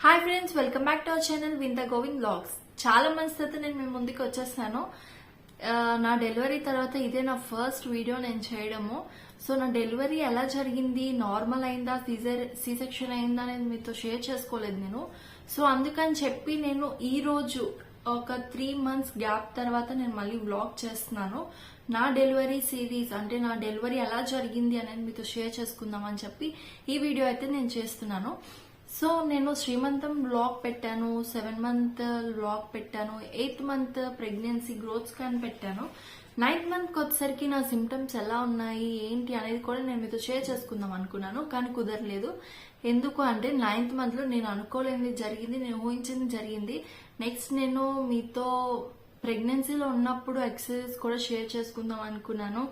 Hi friends, welcome back to our channel వింత Govind blogs. చాలా మంది తర్వాత నేను మీ ముందుకు వచ్చేస్తాను. నా డెలివరీ తర్వాత ఇదే నా ఫస్ట్ వీడియో నేను చేయడము. సో నా డెలివరీ ఎలా జరిగింది, నార్మల్ అయిందా, సి సెక్షన్ అయిందా అనేది మీతో షేర్ చేసుకోలేదు నేను. సో అందుకని చెప్పి నేను ఈ రోజు ఒక 3 months గ్యాప్ తర్వాత నేను మళ్ళీ వ్లాగ్ చేస్తున్నాను. నా డెలివరీ సిరీస్ అంటే నా డెలివరీ ఎలా జరిగింది అనేది మీతో షేర్ చేసుకుందాం అని చెప్పి ఈ వీడియో అయితే నేను చేస్తున్నాను. సో నేను శ్రీమంతం వ్లాగ్ పెట్టాను, 7 month వ్లాగ్ పెట్టాను, 8th month pregnancy growth scan పెట్టాను. 9th month వచ్చేసరికి నా సిమ్టమ్స్ ఎలా ఉన్నాయి ఏంటి అనేది కూడా నేను మీతో షేర్ చేసుకుందాం అనుకున్నాను, కానీ కుదరలేదు. ఎందుకు అంటే 9th month లో నేను అనుకోలేనిది జరిగింది, నేను ఊహించింది జరిగింది. నెక్స్ట్ నేను మీతో ప్రెగ్నెన్సీలో ఉన్నప్పుడు ఎక్సర్సైజ్ కూడా షేర్ చేసుకుందాం అనుకున్నాను,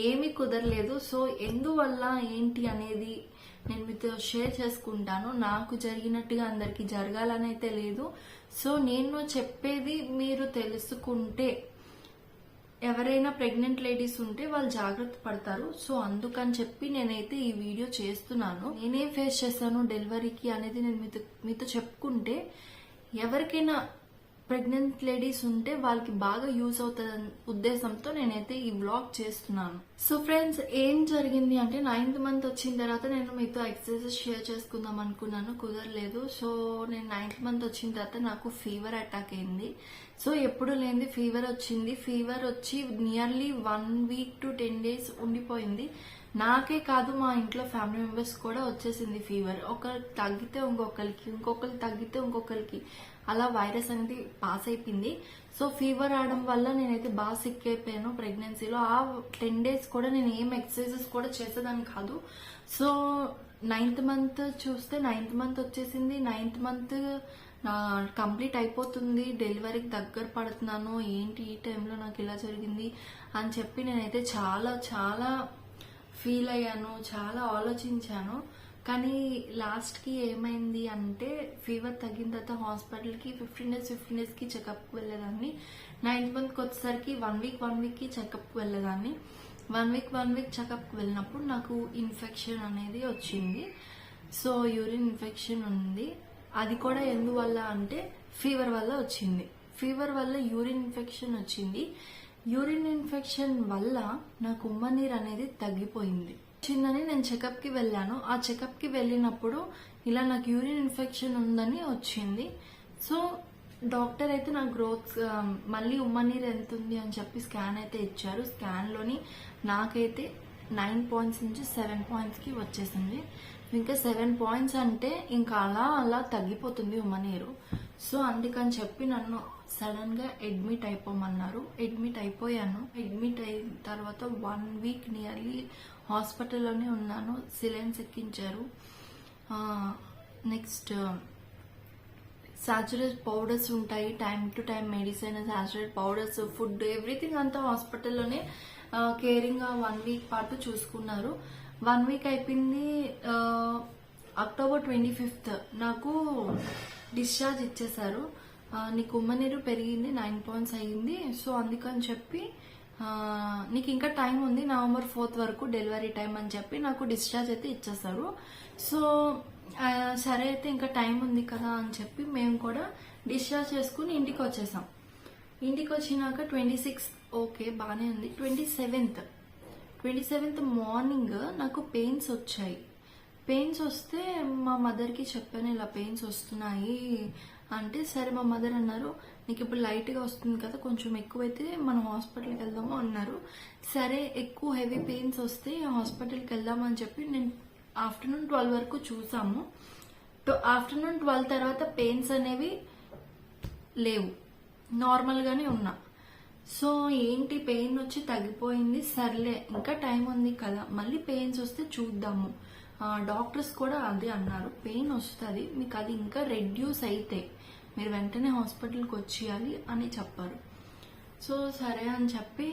ఏమీ కుదరలేదు. సో ఎందువల్ల ఏంటి అనేది నేను మీతో షేర్ చేసుకుంటాను. నాకు జరిగినట్టుగా అందరికి జరగాలని అయితే లేదు. సో నేను చెప్పేది మీరు తెలుసుకుంటే ఎవరైనా ప్రెగ్నెంట్ లేడీస్ ఉంటే వాళ్ళు జాగ్రత్త పడతారు. సో అందుకని చెప్పి నేనైతే ఈ వీడియో చేస్తున్నాను. నేనేం ఫేస్ చేశాను డెలివరీకి అనేది నేను మీతో చెప్పుకుంటే ఎవరికైనా ప్రెగ్నెంట్ లేడీస్ ఉంటే వాళ్ళకి బాగా యూజ్ అవుతుంది ఉద్దేశంతో నేనైతే ఈ వ్లాగ్ చేస్తున్నాను. సో ఫ్రెండ్స్, ఏం జరిగింది అంటే 9th month వచ్చిన తర్వాత నేను మీతో ఎక్సర్సైజెస్ షేర్ చేసుకుందాం అనుకున్నాను, కుదరలేదు. సో నేను 9th month వచ్చిన తర్వాత నాకు ఫీవర్ అటాక్ అయింది. సో ఎప్పుడు లేనిది ఫీవర్ వచ్చింది. ఫీవర్ వచ్చి నియర్లీ 1 week to 10 days ఉండిపోయింది. నాకే కాదు, మా ఇంట్లో ఫ్యామిలీ మెంబర్స్ కూడా వచ్చేసింది ఫీవర్. ఒకరికి తగ్గితే ఇంకొకరికి తగ్గితే ఇంకొకరికి అలా వైరస్ అనేది పాస్ అయిపోయింది. సో ఫీవర్ రావడం వల్ల నేనైతే బాగా సిక్ అయిపోయాను ప్రెగ్నెన్సీలో. ఆ 10 days కూడా నేను ఏం ఎక్సర్సైజెస్ కూడా చేసేదాన్ని కాదు. సో 9th month చూస్తే 9th month వచ్చేసింది. 9th month కంప్లీట్ అయిపోతుంది, డెలివరీకి దగ్గర పడుతున్నాను. ఏంటి ఈ టైంలో నాకు ఇలా జరిగింది అని చెప్పి నేనైతే చాలా చాలా ఫీల్ అయ్యాను, చాలా ఆలోచించాను. కానీ లాస్ట్ కి ఏమైంది అంటే ఫీవర్ తగ్గిన తర్వాత హాస్పిటల్ కి 15 days కి చెకప్ కి వెళ్ళేదాన్ని. 9th month వచ్చేసరికి 1 week కి చెకప్ కి వెళ్ళేదాన్ని. 1 week చెకప్ కి వెళ్ళినప్పుడు నాకు ఇన్ఫెక్షన్ అనేది వచ్చింది. సో యూరిన్ ఇన్ఫెక్షన్ ఉంది. అది కూడా ఎందువల్ల అంటే ఫీవర్ వల్ల వచ్చింది. ఫీవర్ వల్ల యూరిన్ ఇన్ఫెక్షన్ వచ్చింది. యూరిన్ ఇన్ఫెక్షన్ వల్ల నాకు ఉమ్మనీరు అనేది తగ్గిపోయింది. వచ్చిందని నేను చెకప్ కి వెళ్ళాను. ఆ చెకప్ కి వెళ్ళినప్పుడు ఇలా నాకు యూరిన్ ఇన్ఫెక్షన్ ఉందని వచ్చింది. సో డాక్టర్ అయితే నా గ్రోత్ మళ్ళీ ఉమ్మనీరు ఎంత ఉంది అని చెప్పి స్కాన్ అయితే ఇచ్చారు. స్కాన్ లోని నాకైతే 9 points నుంచి 7 points కి వచ్చేసింది. ఇంకా 7 points అంటే ఇంకా అలా అలా తగ్గిపోతుంది ఉమ్మనీరు. సో అందుకని చెప్పి నన్ను సడన్ గా అడ్మిట్ అయిపోమన్నారు. అడ్మిట్ అయిపోయాను. అడ్మిట్ అయిన తర్వాత 1 week నియర్లీ హాస్పిటల్లోనే ఉన్నాను. సిలైన్స్ ఎక్కించారు. నెక్స్ట్ సాచురేట్ పౌడర్స్ ఉంటాయి, time to time medicine, saturate powders, food, everything అంతా హాస్పిటల్లోనే కేరింగ్ 1 week పాటు చూసుకున్నారు. 1 week అయిపోయింది. October 25th నాకు డిశ్చార్జ్ ఇచ్చేసారు. నీకు ఉమ్మనీరు పెరిగింది, 9 points అయ్యింది. సో అందుకని చెప్పి నీకు ఇంకా టైం ఉంది, November 4th వరకు డెలివరీ టైం అని చెప్పి నాకు డిశ్చార్జ్ అయితే ఇచ్చేసారు. సో సరే అయితే ఇంకా టైం ఉంది కదా అని చెప్పి మేము కూడా డిశ్చార్జ్ చేసుకుని ఇంటికి వచ్చేసాం. ఇంటికి వచ్చినాక 26th ఓకే బానే ఉంది. 27th మార్నింగ్ నాకు పెయిన్స్ వచ్చాయి. పెయిన్స్ వస్తే మా మదర్కి చెప్పాను, ఇలా పెయిన్స్ వస్తున్నాయి అంటే సరే మా మదర్ అన్నారు, నీకు ఇప్పుడు లైట్ గా వస్తుంది కదా, కొంచెం ఎక్కువైతే మనం హాస్పిటల్కి వెళ్దాము అన్నారు. సరే ఎక్కువ హెవీ పెయిన్స్ వస్తే హాస్పిటల్కి వెళ్దాము అని చెప్పి నేను ఆఫ్టర్నూన్ 12 వరకు చూసాము. ఆఫ్టర్నూన్ 12 తర్వాత పెయిన్స్ అనేవి లేవు, నార్మల్ గానే ఉన్నా. సో ఏంటి పెయిన్ వచ్చి తగ్గిపోయింది, సర్లే ఇంకా టైం ఉంది కదా, మళ్ళీ పెయిన్స్ వస్తే చూద్దాము. డాక్టర్స్ కూడా అదే అన్నారు, పెయిన్ వస్తుంది మీకు, అది ఇంకా రెడ్యూస్ అయితే మీరు వెంటనే హాస్పిటల్కి వచ్చేయాలి అని చెప్పారు. సో సరే అని చెప్పి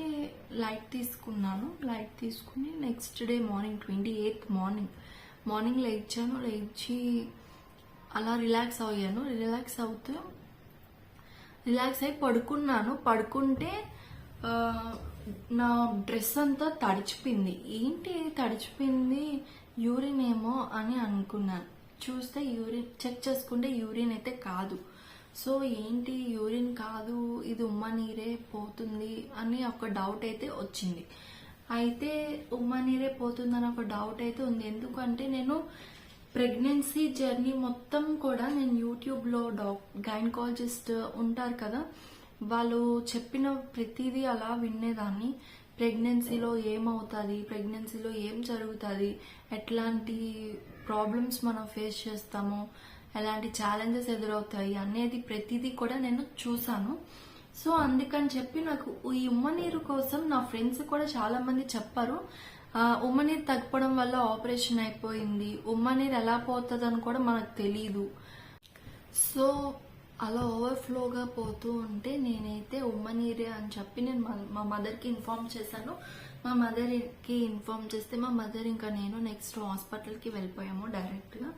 లైట్ తీసుకున్నాను. లైట్ తీసుకుని next day morning 28th morning లేచి అలా రిలాక్స్ అయ్యాను. రిలాక్స్ అయి పడుకున్నాను. పడుకుంటే నా డ్రెస్ అంతా తడిచిపోయింది. ఏంటి తడిచిపోయింది, యూరిన్ ఏమో అని అనుకున్నాను. చూస్తే యూరిన్ చెక్ చేసుకుంటే యూరిన్ అయితే కాదు. సో ఏంటి యూరిన్ కాదు, ఇది ఉమ్మ నీరే పోతుంది అని ఒక డౌట్ అయితే వచ్చింది. అయితే ఉమ్మ నీరే పోతుందని ఒక డౌట్ అయితే ఉంది. ఎందుకంటే నేను ప్రెగ్నెన్సీ జర్నీ మొత్తం కూడా నేను యూట్యూబ్లో గైనకాలజిస్ట్ ఉంటారు కదా, వాళ్ళు చెప్పిన ప్రతిదీ అలా వినేదాన్ని. ప్రెగ్నెన్సీలో ఏమవుతుంది, ప్రెగ్నెన్సీలో ఏం జరుగుతుంది, ఎట్లాంటి ప్రాబ్లమ్స్ మనం ఫేస్ చేస్తాము, ఎలాంటి ఛాలెంజెస్ ఎదురవుతాయి అనేది ప్రతిదీ కూడా నేను చూసాను. సో అందుకని చెప్పి నాకు ఈ ఉమ్మనీరు కోసం నా ఫ్రెండ్స్ కూడా చాలా మంది చెప్పారు. ఉమ్మనీరు తగ్గడం వల్ల ఆపరేషన్ అయిపోయింది, ఉమ్మనీరు ఎలా పోతుంది అని కూడా మనకు తెలీదు. సో అలా ఓవర్ఫ్లోగా పోతూ ఉంటే నేనైతే ఉమ్మనీరే అని చెప్పి నేను మా మదర్కి ఇన్ఫార్మ్ చేశాను. మా మదర్కి ఇన్ఫార్మ్ చేస్తే మా మదర్ ఇంకా నేను నెక్స్ట్ హాస్పిటల్కి వెళ్ళిపోయాము డైరెక్ట్గా.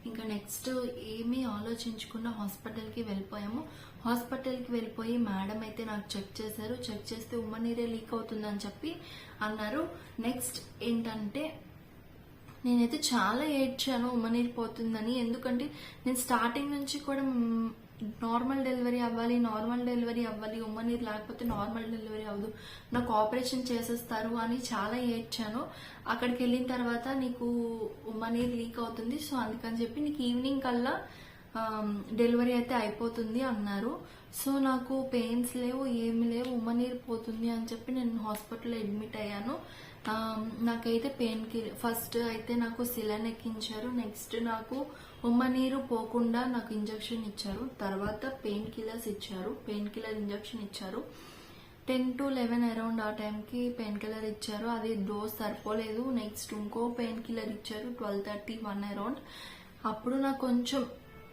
ఇంకా నెక్స్ట్ ఏమీ ఆలోచించకుండా హాస్పిటల్కి వెళ్ళిపోయాము. హాస్పిటల్కి వెళ్ళిపోయి మేడం అయితే నాకు చెక్ చేశారు. చెక్ చేస్తే ఉమ్మనీరే లీక్ అవుతుందని చెప్పి అన్నారు. నెక్స్ట్ ఏంటంటే నేనైతే చాలా ఏడ్చాను ఉమ్మనీరు పోతుందని. ఎందుకంటే నేను స్టార్టింగ్ నుంచి కూడా నార్మల్ డెలివరీ అవ్వాలి, ఉమ్మనీరు లేకపోతే నార్మల్ డెలివరీ అవ్వదు, నాకు ఆపరేషన్ చేసేస్తారు అని చాలా ఏడ్చాను. అక్కడికి వెళ్ళిన తర్వాత నీకు ఉమ్మనీరు లీక్ అవుతుంది, సో అందుకని చెప్పి నీకు ఈవినింగ్ కల్లా డెలివరీ అయితే అయిపోతుంది అన్నారు. సో నాకు పెయిన్స్ లేవు, ఏమి లేవు, ఉమ్మనీరు పోతుంది అని చెప్పి నేను హాస్పిటల్లో అడ్మిట్ అయ్యాను. నాకైతే పెయిన్ కిల్లర్ ఫస్ట్ అయితే నాకు సిలైన్ ఎక్కించారు. నెక్స్ట్ నాకు ఉమ్మనీరు పోకుండా నాకు ఇంజెక్షన్ ఇచ్చారు. తర్వాత పెయిన్ కిల్లర్స్ ఇచ్చారు, పెయిన్ కిల్లర్ ఇంజెక్షన్ ఇచ్చారు. 10 to 11 అరౌండ్ ఆ టైంకి పెయిన్ కిల్లర్ ఇచ్చారు. అది డోస్ సరిపోలేదు. నెక్స్ట్ ఇంకో పెయిన్ కిల్లర్ ఇచ్చారు 12:30, 1 అరౌండ్. అప్పుడు నాకు కొంచెం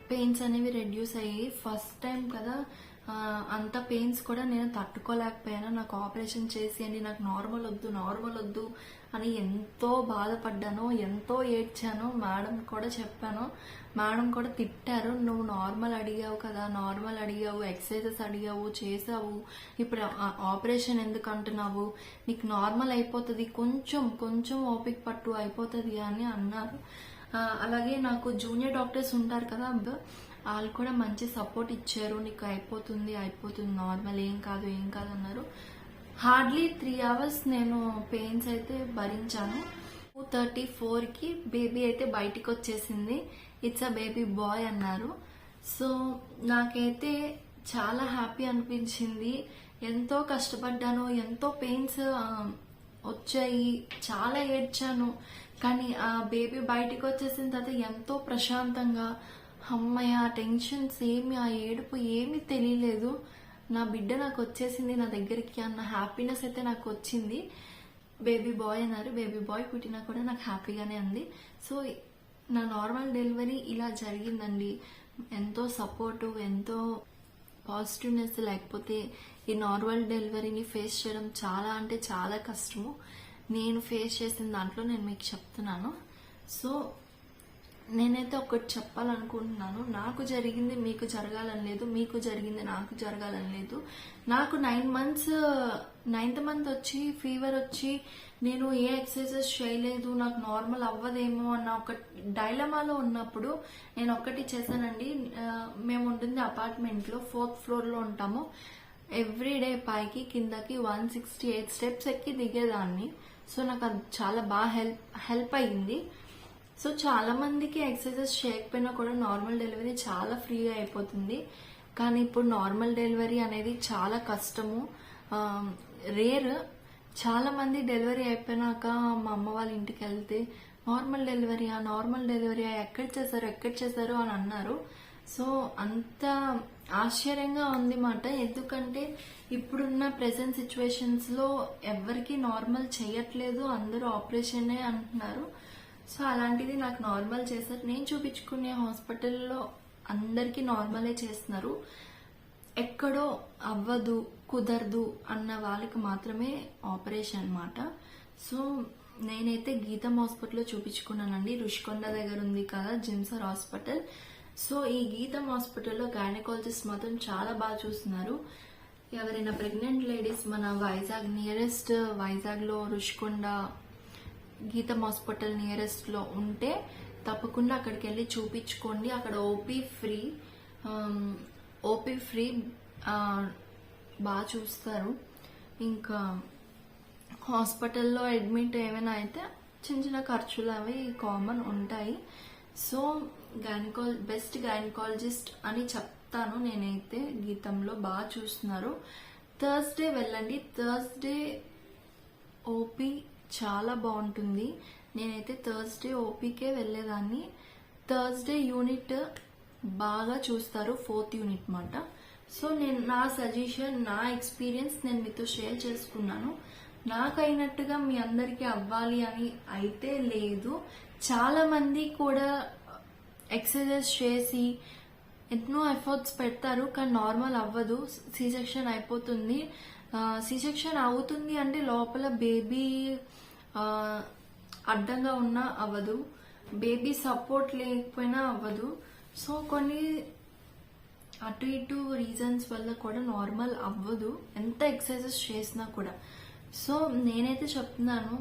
పెయిన్స్ అనేవి రెడ్యూస్ అయ్యాయి. ఫస్ట్ టైం కదా, అంత పెయిన్స్ కూడా నేను తట్టుకోలేకపోయాను. నాకు ఆపరేషన్ చేసేయండి, నాకు నార్మల్ వద్దు అని ఎంతో బాధపడ్డాను, ఎంతో ఏడ్చాను. మేడం కూడా చెప్పాను, మేడం కూడా తిట్టారు. నువ్వు నార్మల్ అడిగావు కదా, నార్మల్ అడిగావు, ఎక్సర్సైజెస్ అడిగావు, చేసావు, ఇప్పుడు ఆపరేషన్ ఎందుకు అంటున్నావు, నీకు నార్మల్ అయిపోతుంది, కొంచెం ఓపిక పట్టు అయిపోతుంది అని అన్నారు. అలాగే నాకు జూనియర్ డాక్టర్స్ ఉంటారు కదా, వాళ్ళు కూడా మంచి సపోర్ట్ ఇచ్చారు. నీకు అయిపోతుంది నార్మల్, ఏం కాదు అన్నారు. హార్డ్లీ 3 hours నేను పెయిన్స్ అయితే భరించాను. 2:34కి బేబీ అయితే బయటికి వచ్చేసింది. ఇట్స్ అ బేబీ బాయ్ అన్నారు. సో నాకైతే చాలా హ్యాపీ అనిపించింది. ఎంతో కష్టపడ్డాను, ఎంతో పెయిన్స్ వచ్చాయి, చాలా ఏడ్చాను. కానీ ఆ బేబీ బయటికి వచ్చేసిన తర్వాత ఎంతో ప్రశాంతంగా, అమ్మయ్య, టెన్షన్స్ ఏమి, ఆ ఏడుపు ఏమీ తెలియలేదు. నా బిడ్డ నాకు వచ్చేసింది నా దగ్గరికి అన్న హ్యాపీనెస్ అయితే నాకు వచ్చింది. బేబీ బాయ్ అన్నారు, బేబీ బాయ్ పుట్టినా కూడా నాకు హ్యాపీగానే ఉంది. సో నా నార్మల్ డెలివరీ ఇలా జరిగిందండి. ఎంతో సపోర్టు, ఎంతో పాజిటివ్నెస్, లేకపోతే ఈ నార్మల్ డెలివరీని ఫేస్ చేయడం చాలా అంటే చాలా కష్టము. నేను ఫేస్ చేసిన దాంట్లో నేను మీకు చెప్తున్నాను. సో నేనైతే ఒకటి చెప్పాలనుకుంటున్నాను, నాకు జరిగింది మీకు జరగాలని లేదు, మీకు జరిగింది నాకు జరగాలని లేదు. నాకు 9 months 9th month వచ్చి ఫీవర్ వచ్చి నేను ఏ ఎక్సర్సైజెస్ చేయలేదు, నాకు నార్మల్ అవ్వదేమో అన్న ఒక డైలమాలో ఉన్నప్పుడు నేను ఒక్కటి చేశానండి. మేము ఉంటుంది అపార్ట్మెంట్లో 4th floor లో ఉంటాము. ఎవ్రీడే పైకి కిందకి 168 steps ఎక్కి దిగేదాన్ని. సో నాకు అది చాలా బాగా హెల్ప్ అయ్యింది. సో చాలా మందికి ఎక్సర్సైజెస్ చేయకపోయినా కూడా నార్మల్ డెలివరీ చాలా ఫ్రీగా అయిపోతుంది. కానీ ఇప్పుడు నార్మల్ డెలివరీ అనేది చాలా కష్టము, రేర్. చాలా మంది డెలివరీ అయిపోయినాక మా అమ్మ వాళ్ళ ఇంటికి వెళ్తే నార్మల్ డెలివరీ ఎక్కడ చేశారు అని అన్నారు. సో అంత ఆశ్చర్యంగా ఉంది మాట. ఎందుకంటే ఇప్పుడున్న ప్రెసెంట్ సిచ్యువేషన్స్ లో ఎవరికి నార్మల్ చేయట్లేదు, అందరూ ఆపరేషనే అంటున్నారు. సో అలాంటిది నాకు నార్మల్ చేశారు. నేను చూపించుకునే హాస్పిటల్లో అందరికీ నార్మలే చేస్తున్నారు. ఎక్కడో అవ్వదు, కుదరదు అన్న వాళ్ళకి మాత్రమే ఆపరేషన్ అన్నమాట. సో నేనైతే గీతం హాస్పిటల్లో చూపించుకున్నానండి. రుషికొండ దగ్గర ఉంది కదా జిమ్సర్ హాస్పిటల్. సో ఈ గీతం హాస్పిటల్లో గైనకాలజిస్ట్ మాత్రం చాలా బాగా చూస్తున్నారు. ఎవరైనా ప్రెగ్నెంట్ లేడీస్ మన వైజాగ్లో రుషికొండ గీతం హాస్పిటల్ నియరెస్ట్ లో ఉంటే తప్పకుండా అక్కడికి వెళ్ళి చూపించుకోండి. అక్కడ ఓపీ ఫ్రీ బాగా చూస్తారు. ఇంకా హాస్పిటల్లో అడ్మిట్ ఏమైనా అయితే చిన్న చిన్న ఖర్చులు అవి కామన్ ఉంటాయి. సో బెస్ట్ గైనకాలజిస్ట్ అని చెప్తాను నేనైతే. గీతంలో బాగా చూస్తున్నారు. థర్స్డే వెళ్ళండి. థర్స్డే ఓపీ చాలా బాగుంటుంది. నేనైతే థర్స్డే ఓపీకే వెళ్ళేదాన్ని. థర్స్డే యూనిట్ బాగా చూస్తారు, 4th యూనిట్ మాట. సో నేను నా సజెషన్, నా ఎక్స్పీరియన్స్ నేను మీతో షేర్ చేసుకున్నాను. నాకైనట్టుగా మీ అందరికీ అవ్వాలి అని అయితే లేదు. చాలా మంది కూడా ఎక్సర్సైజ్ చేసి ఎన్నో ఎఫర్ట్స్ పెడతారు, కానీ నార్మల్ అవ్వదు. సి సెక్షన్ అయిపోతుంది. సి సెక్షన్ అవుతుంది అంటే లోపల బేబీ అడ్డంగా ఉన్నా అవ్వదు, బేబీ సపోర్ట్ లేకపోయినా అవ్వదు. సో కొన్ని అటు ఇటు రీజన్స్ వల్ల కూడా నార్మల్ అవ్వదు, ఎంత ఎక్సర్సైజెస్ చేసినా కూడా. సో నేనైతే చెప్తున్నాను,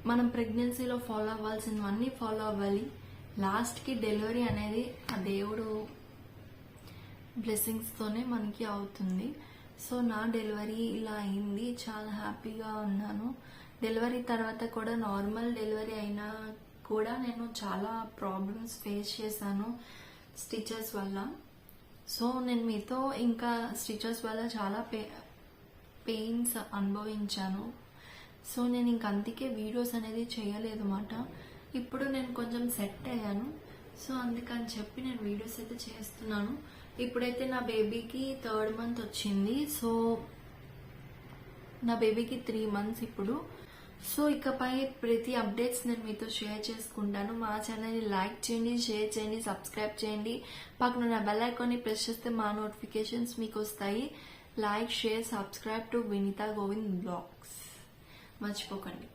మనం ప్రెగ్నెన్సీలో ఫాలో అవ్వాల్సినవన్నీ ఫాలో అవ్వాలి. లాస్ట్కి డెలివరీ అనేది ఆ దేవుడు బ్లెస్సింగ్స్తోనే మనకి అవుతుంది. సో నా డెలివరీ ఇలా అయింది, చాలా హ్యాపీగా ఉన్నాను. డెలివరీ తర్వాత కూడా నార్మల్ డెలివరీ అయినా కూడా నేను చాలా ప్రాబ్లమ్స్ ఫేస్ చేశాను స్టిచెస్ వల్ల. సో నేను మీతో ఇంకా స్టిచెస్ వల్ల చాలా పెయిన్స్ అనుభవించాను. సో నేను ఇంక అందుకే వీడియోస్ అనేది చేయలేదు మాట. ఇప్పుడు నేను కొంచెం సెట్ అయ్యాను. సో అందుకని చెప్పి నేను వీడియోస్ అయితే చేస్తున్నాను. ఇప్పుడైతే నా బేబీకి 3rd month వచ్చింది. సో నా బేబీకి 3 months ఇప్పుడు. సో ఇకపై ప్రతి అప్డేట్స్ నేను మీతో షేర్ చేసుకుంటాను. మా ఛానల్ని లైక్ చేయండి, షేర్ చేయండి, సబ్స్క్రైబ్ చేయండి. పక్కన నా బెల్ ఐకాన్ని ప్రెస్ చేస్తే మా నోటిఫికేషన్స్ మీకు వస్తాయి. Like, share, subscribe to Vineetha Govind blogs మర్చిపోకండి.